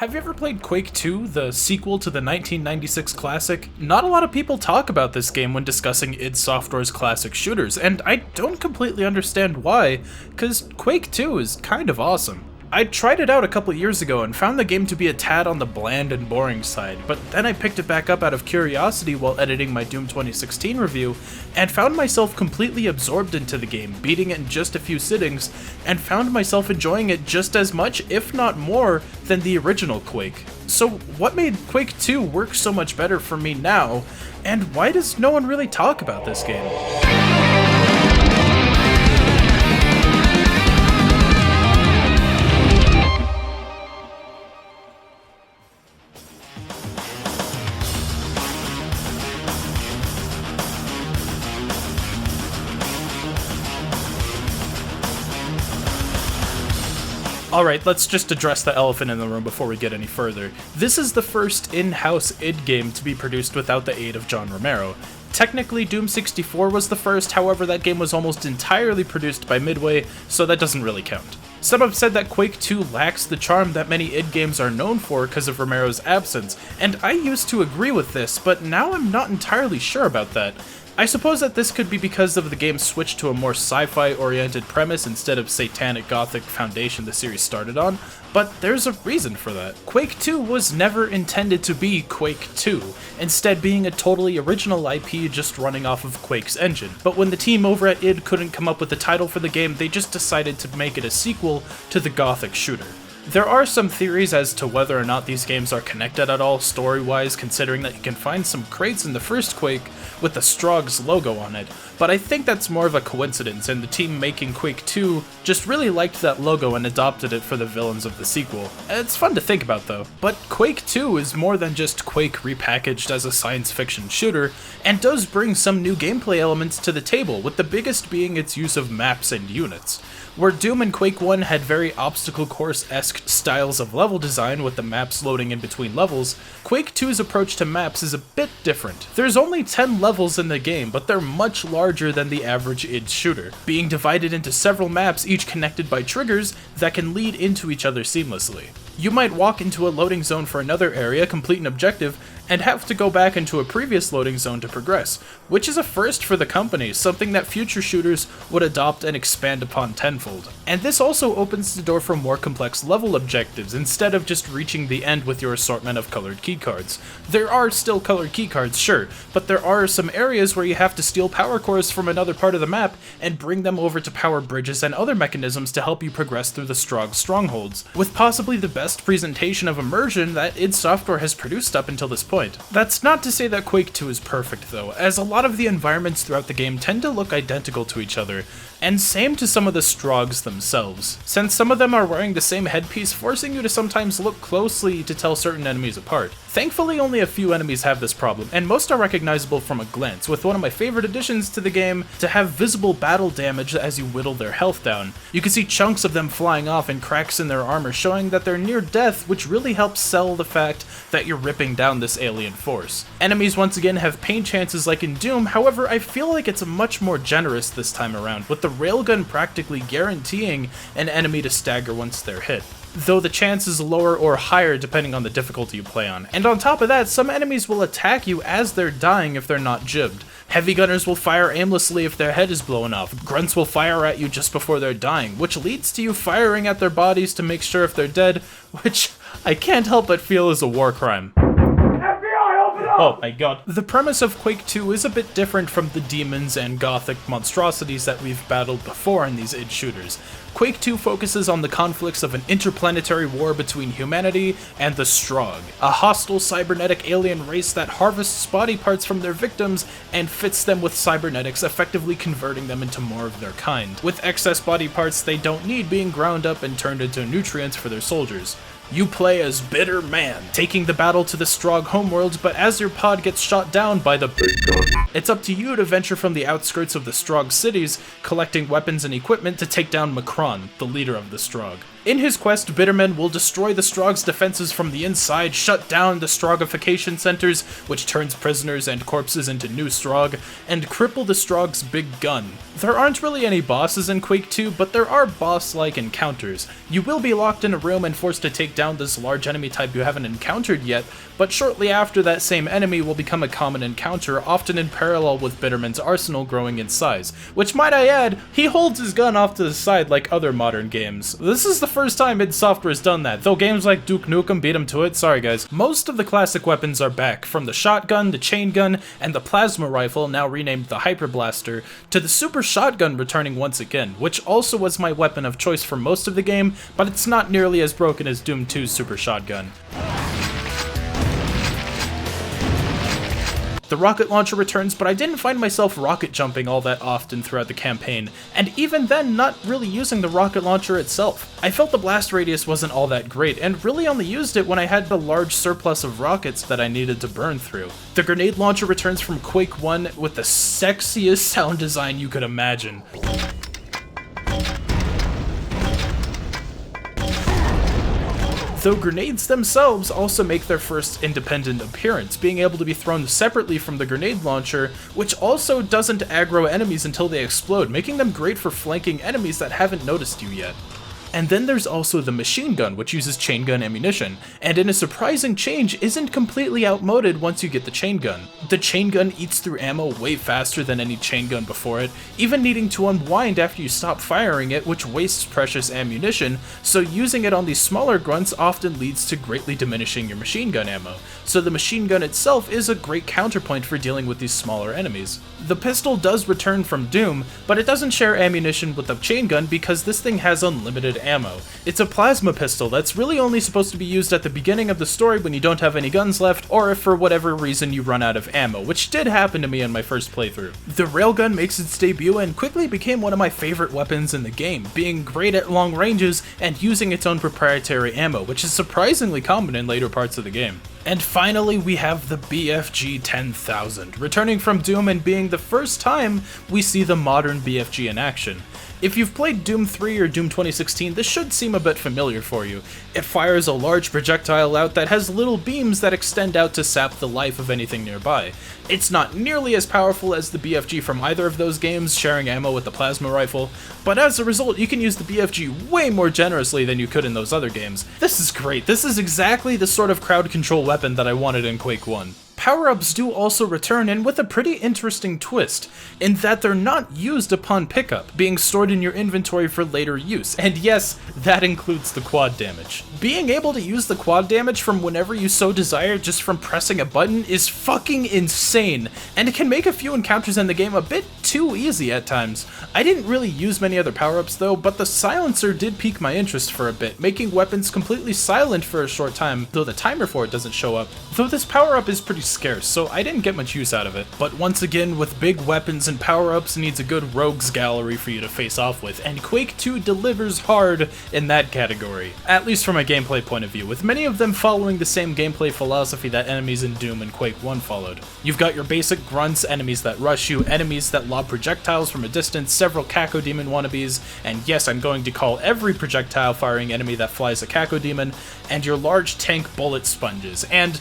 Have you ever played Quake 2, the sequel to the 1996 classic? Not a lot of people talk about this game when discussing id Software's classic shooters, and I don't completely understand why, cause Quake 2 is kind of awesome. I tried it out a couple years ago and found the game to be a tad on the bland and boring side, but then I picked it back up out of curiosity while editing my Doom 2016 review, and found myself completely absorbed into the game, beating it in just a few sittings, and found myself enjoying it just as much, if not more, than the original Quake. So what made Quake 2 work so much better for me now, and why does no one really talk about this game? Alright, let's just address the elephant in the room before we get any further. This is the first in-house id game to be produced without the aid of John Romero. Technically, Doom 64 was the first, however that game was almost entirely produced by Midway, so that doesn't really count. Some have said that Quake 2 lacks the charm that many id games are known for because of Romero's absence, and I used to agree with this, but now I'm not entirely sure about that. I suppose that this could be because of the game's switch to a more sci-fi oriented premise instead of satanic Gothic foundation the series started on, but there's a reason for that. Quake 2 was never intended to be Quake 2, instead being a totally original IP just running off of Quake's engine. But when the team over at id couldn't come up with a title for the game, they just decided to make it a sequel to the Gothic shooter. There are some theories as to whether or not these games are connected at all story-wise, considering that you can find some crates in the first Quake with the Strog's logo on it, but I think that's more of a coincidence, and the team making Quake 2 just really liked that logo and adopted it for the villains of the sequel. It's fun to think about though. But Quake 2 is more than just Quake repackaged as a science fiction shooter, and does bring some new gameplay elements to the table, with the biggest being its use of maps and units. Where Doom and Quake 1 had very obstacle course-esque styles of level design with the maps loading in between levels, Quake 2's approach to maps is a bit different. There's only 10 levels in the game, but they're much larger than the average id shooter, being divided into several maps each connected by triggers that can lead into each other seamlessly. You might walk into a loading zone for another area, complete an objective, and have to go back into a previous loading zone to progress, which is a first for the company, something that future shooters would adopt and expand upon tenfold. And this also opens the door for more complex level objectives, instead of just reaching the end with your assortment of colored keycards. There are still colored keycards, sure, but there are some areas where you have to steal power cores from another part of the map and bring them over to power bridges and other mechanisms to help you progress through the Strog's strongholds, with possibly the best presentation of immersion that id Software has produced up until this point. That's not to say that Quake 2 is perfect though, as a lot of the environments throughout the game tend to look identical to each other, and same to some of the Strogs themselves, since some of them are wearing the same headpiece, forcing you to sometimes look closely to tell certain enemies apart. Thankfully, only a few enemies have this problem, and most are recognizable from a glance, with one of my favorite additions to the game to have visible battle damage as you whittle their health down. You can see chunks of them flying off and cracks in their armor showing that they're near death, which really helps sell the fact that you're ripping down this alien force. Enemies once again have pain chances like in Doom, however I feel like it's much more generous this time around, with the Railgun practically guaranteeing an enemy to stagger once they're hit, though the chance is lower or higher depending on the difficulty you play on. And on top of that, some enemies will attack you as they're dying if they're not jibbed. Heavy gunners will fire aimlessly if their head is blown off. Grunts will fire at you just before they're dying, which leads to you firing at their bodies to make sure if they're dead, which I can't help but feel is a war crime. Oh my god. The premise of Quake 2 is a bit different from the demons and Gothic monstrosities that we've battled before in these id shooters. Quake 2 focuses on the conflicts of an interplanetary war between humanity and the Strog, a hostile cybernetic alien race that harvests body parts from their victims and fits them with cybernetics, effectively converting them into more of their kind, with excess body parts they don't need being ground up and turned into nutrients for their soldiers. You play as Bitter Man, taking the battle to the Strog homeworld, but as your pod gets shot down by the big gun, it's up to you to venture from the outskirts of the Strog cities, collecting weapons and equipment to take down Macron, the leader of the Strog. In his quest, Bitterman will destroy the Strog's defenses from the inside, shut down the Strogification centers, which turns prisoners and corpses into new Strog, and cripple the Strog's big gun. There aren't really any bosses in Quake 2, but there are boss-like encounters. You will be locked in a room and forced to take down this large enemy type you haven't encountered yet, but shortly after that same enemy will become a common encounter, often in parallel with Bitterman's arsenal growing in size. Which, might I add, he holds his gun off to the side like other modern games. This is the first time id Software's done that, though games like Duke Nukem beat him to it, sorry guys. Most of the classic weapons are back, from the shotgun, the chain gun, and the plasma rifle, now renamed the Hyper Blaster, to the super shotgun returning once again, which also was my weapon of choice for most of the game, but it's not nearly as broken as Doom 2's super shotgun. The rocket launcher returns, but I didn't find myself rocket jumping all that often throughout the campaign, and even then not really using the rocket launcher itself. I felt the blast radius wasn't all that great, and really only used it when I had the large surplus of rockets that I needed to burn through. The grenade launcher returns from Quake 1 with the sexiest sound design you could imagine. Though grenades themselves also make their first independent appearance, being able to be thrown separately from the grenade launcher, which also doesn't aggro enemies until they explode, making them great for flanking enemies that haven't noticed you yet. And then there's also the machine gun, which uses chain gun ammunition, and in a surprising change, isn't completely outmoded once you get the chain gun. The chain gun eats through ammo way faster than any chain gun before it, even needing to unwind after you stop firing it, which wastes precious ammunition, so using it on these smaller grunts often leads to greatly diminishing your machine gun ammo. So the machine gun itself is a great counterpoint for dealing with these smaller enemies. The pistol does return from Doom, but it doesn't share ammunition with the chain gun because this thing has unlimited ammo. It's a plasma pistol that's really only supposed to be used at the beginning of the story when you don't have any guns left, or if for whatever reason you run out of ammo, which did happen to me in my first playthrough. The Railgun makes its debut and quickly became one of my favorite weapons in the game, being great at long ranges and using its own proprietary ammo, which is surprisingly common in later parts of the game. And finally, we have the BFG 10,000, returning from Doom and being the first time we see the modern BFG in action. If you've played Doom 3 or Doom 2016, this should seem a bit familiar for you. It fires a large projectile out that has little beams that extend out to sap the life of anything nearby. It's not nearly as powerful as the BFG from either of those games, sharing ammo with the plasma rifle, but as a result, you can use the BFG way more generously than you could in those other games. This is great. This is exactly the sort of crowd control weapon that I wanted in Quake 1. Power-ups do also return, and with a pretty interesting twist, in that they're not used upon pickup, being stored in your inventory for later use, and yes, that includes the quad damage. Being able to use the quad damage from whenever you so desire just from pressing a button is fucking insane, and it can make a few encounters in the game a bit too easy at times. I didn't really use many other power-ups though, but the silencer did pique my interest for a bit, making weapons completely silent for a short time, though the timer for it doesn't show up. Though this power-up is pretty scarce, so I didn't get much use out of it. But once again, with big weapons and power-ups needs a good rogues gallery for you to face off with, and Quake 2 delivers hard in that category, at least from a gameplay point of view, with many of them following the same gameplay philosophy that enemies in Doom and Quake 1 followed. You've got your basic grunts, enemies that rush you, enemies that lob projectiles from a distance, several Cacodemon wannabes, and yes, I'm going to call every projectile firing enemy that flies a Cacodemon, and your large tank bullet sponges, and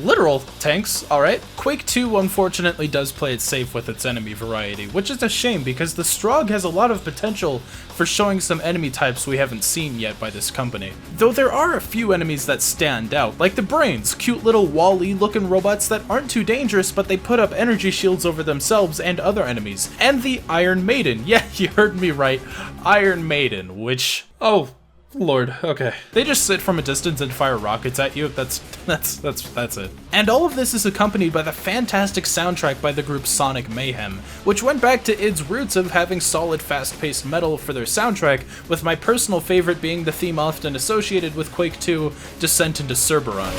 literal tanks, alright? Quake 2 unfortunately does play it safe with its enemy variety, which is a shame because the Strog has a lot of potential for showing some enemy types we haven't seen yet by this company. Though there are a few enemies that stand out, like the Brains, cute little Wall-E looking robots that aren't too dangerous but they put up energy shields over themselves and other enemies. And the Iron Maiden, yeah, you heard me right, Iron Maiden, which, oh, Lord, okay. They just sit from a distance and fire rockets at you. That's it. And all of this is accompanied by the fantastic soundtrack by the group Sonic Mayhem, which went back to id's roots of having solid, fast-paced metal for their soundtrack, with my personal favorite being the theme often associated with Quake 2, Descent into Cerberon.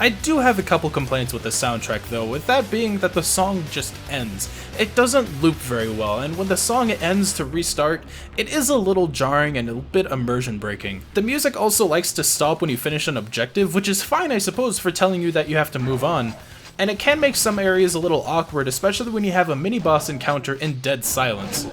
I do have a couple complaints with the soundtrack though, with that being that the song just ends. It doesn't loop very well, and when the song ends to restart, it is a little jarring and a bit immersion breaking. The music also likes to stop when you finish an objective, which is fine I suppose for telling you that you have to move on. And it can make some areas a little awkward, especially when you have a mini-boss encounter in dead silence.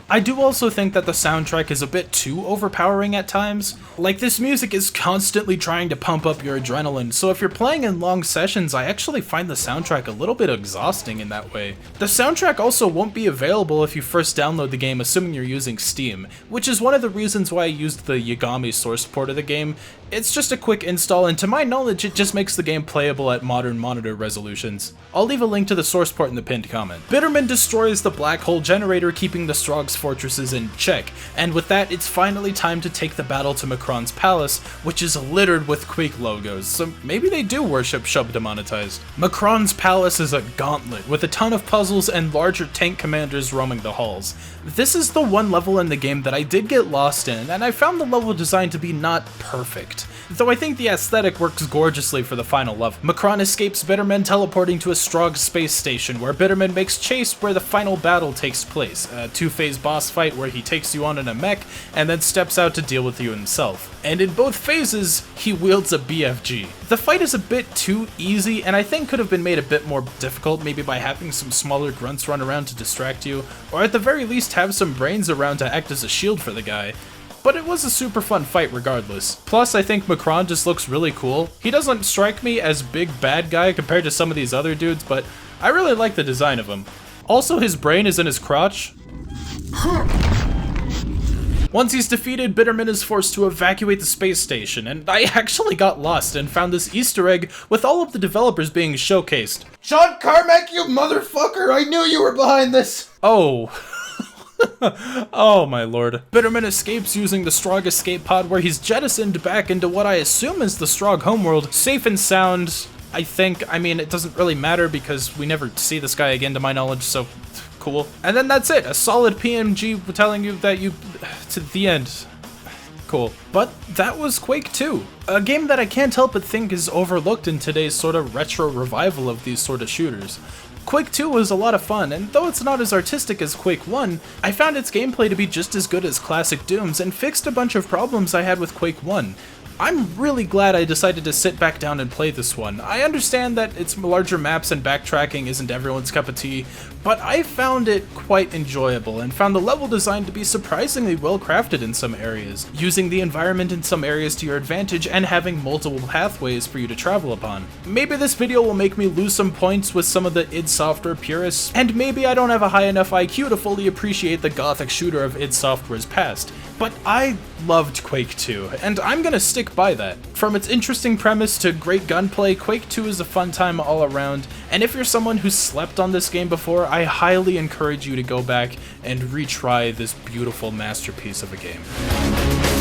I do also think that the soundtrack is a bit too overpowering at times. Like, this music is constantly trying to pump up your adrenaline, so if you're playing in long sessions, I actually find the soundtrack a little bit exhausting in that way. The soundtrack also won't be available if you first download the game, assuming you're using Steam, which is one of the reasons why I used the Yagami source port of the game. It's just a quick install, and to my knowledge, it just makes the game playable at modern monitor resolutions. I'll leave a link to the source port in the pinned comment. Bitterman destroys the black hole generator, keeping the Strog's fortresses in check, and with that, it's finally time to take the battle to Macrons Palace, which is littered with Quake logos, so maybe they do worship Shub Demonetized. Macrons Palace is a gauntlet, with a ton of puzzles and larger tank commanders roaming the halls. This is the one level in the game that I did get lost in, and I found the level design to be not perfect, though I think the aesthetic works gorgeously for the final level. Macron escapes Bitterman, teleporting to a Strog space station, where Bitterman makes chase where the final battle takes place, a two-phase boss fight where he takes you on in a mech, and then steps out to deal with you himself. And in both phases, he wields a BFG. The fight is a bit too easy, and I think could have been made a bit more difficult, maybe by having some smaller grunts run around to distract you, or at the very least have some brains around to act as a shield for the guy. But it was a super fun fight regardless. Plus, I think Macron just looks really cool. He doesn't strike me as big bad guy compared to some of these other dudes, but I really like the design of him. Also, his brain is in his crotch. Once he's defeated, Bitterman is forced to evacuate the space station, and I actually got lost and found this Easter egg with all of the developers being showcased. John Carmack, you motherfucker! I knew you were behind this! Oh. Oh my lord. Bitterman escapes using the Strog escape pod, where he's jettisoned back into what I assume is the Strog homeworld, safe and sound, I think. I mean, it doesn't really matter because we never see this guy again to my knowledge, so cool. And then that's it, a solid PMG telling you that you, to the end. Cool. But that was Quake 2, a game that I can't help but think is overlooked in today's sort of retro revival of these sort of shooters. Quake 2 was a lot of fun, and though it's not as artistic as Quake 1, I found its gameplay to be just as good as classic Dooms and fixed a bunch of problems I had with Quake 1. I'm really glad I decided to sit back down and play this one. I understand that its larger maps and backtracking isn't everyone's cup of tea, but I found it quite enjoyable and found the level design to be surprisingly well crafted in some areas, using the environment in some areas to your advantage and having multiple pathways for you to travel upon. Maybe this video will make me lose some points with some of the id Software purists, and maybe I don't have a high enough IQ to fully appreciate the Gothic shooter of id Software's past, but I loved Quake 2, and I'm gonna stick by that. From its interesting premise to great gunplay, Quake 2 is a fun time all around, and if you're someone who's slept on this game before, I highly encourage you to go back and retry this beautiful masterpiece of a game.